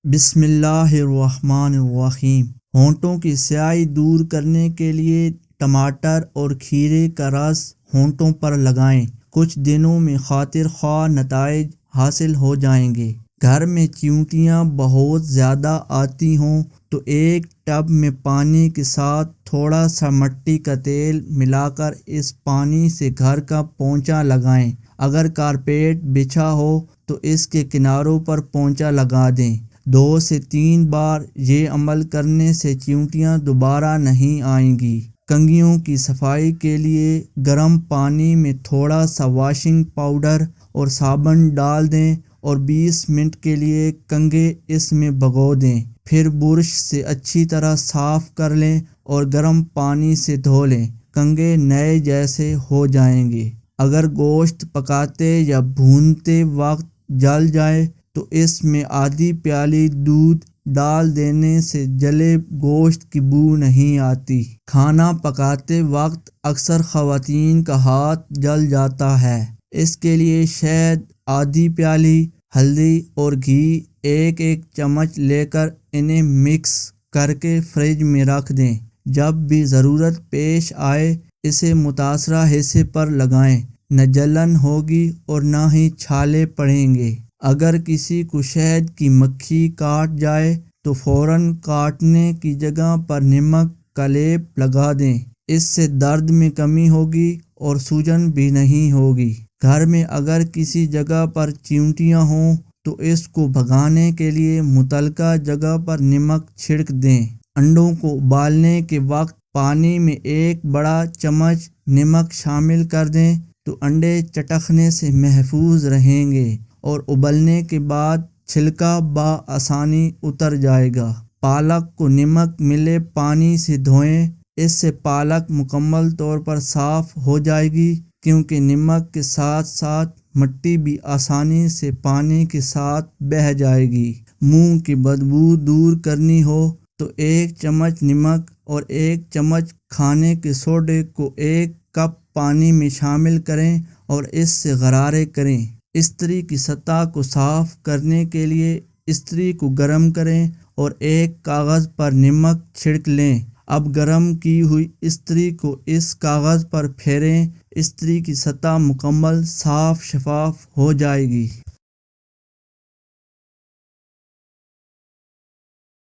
بسم اللہ الرحمن الرحیم۔ ہونٹوں کی سیاہی دور کرنے کے لیے ٹماٹر اور کھیرے کا رس ہونٹوں پر لگائیں۔ کچھ دنوں میں خاطر خواہ نتائج حاصل ہو جائیں گے۔ گھر میں چیونٹیاں بہت زیادہ آتی ہوں تو ایک ٹب میں پانی کے ساتھ تھوڑا سا مٹی کا تیل ملا کر اس پانی سے گھر کا پونچھا لگائیں۔ اگر کارپیٹ بچھا ہو تو اس کے کناروں پر پونچھا لگا دیں۔ 2 سے 3 بار یہ عمل کرنے سے چیونٹیاں دوبارہ نہیں آئیں گی۔ کنگھیوں کی صفائی کے لیے گرم پانی میں تھوڑا سا واشنگ پاؤڈر اور صابن ڈال دیں اور 20 منٹ کے لیے کنگھے اس میں بھگو دیں۔ پھر برش سے اچھی طرح صاف کر لیں اور گرم پانی سے دھو لیں۔ کنگھے نئے جیسے ہو جائیں گے۔ اگر گوشت پکاتے یا بھونتے وقت جل جائے تو اس میں آدھی پیالی دودھ ڈال دینے سے جلے گوشت کی بو نہیں آتی۔ کھانا پکاتے وقت اکثر خواتین کا ہاتھ جل جاتا ہے۔ اس کے لیے شہد آدھی پیالی، ہلدی اور گھی 1 چمچ لے کر انہیں مکس کر کے فریج میں رکھ دیں۔ جب بھی ضرورت پیش آئے اسے متاثرہ حصے پر لگائیں۔ نہ جلن ہوگی اور نہ ہی چھالے پڑیں گے۔ اگر کسی کو شہد کی مکھی کاٹ جائے تو فوراً کاٹنے کی جگہ پر نمک کا لیپ لگا دیں۔ اس سے درد میں کمی ہوگی اور سوجن بھی نہیں ہوگی۔ گھر میں اگر کسی جگہ پر چیونٹیاں ہوں تو اس کو بھگانے کے لیے متعلقہ جگہ پر نمک چھڑک دیں۔ انڈوں کو ابالنے کے وقت پانی میں 1 بڑا چمچ نمک شامل کر دیں تو انڈے چٹکنے سے محفوظ رہیں گے اور ابلنے کے بعد چھلکا بآسانی اتر جائے گا۔ پالک کو نمک ملے پانی سے دھوئیں۔ اس سے پالک مکمل طور پر صاف ہو جائے گی کیونکہ نمک کے ساتھ ساتھ مٹی بھی آسانی سے پانی کے ساتھ بہہ جائے گی۔ منہ کی بدبو دور کرنی ہو تو 1 چمچ نمک اور 1 چمچ کھانے کے سوڈے کو 1 کپ پانی میں شامل کریں اور اس سے غرارے کریں۔ استری کی سطح کو صاف کرنے کے لیے استری کو گرم کریں اور ایک کاغذ پر نمک چھڑک لیں۔ اب گرم کی ہوئی استری کو اس کاغذ پر پھیریں۔ استری کی سطح مکمل صاف شفاف ہو جائے گی۔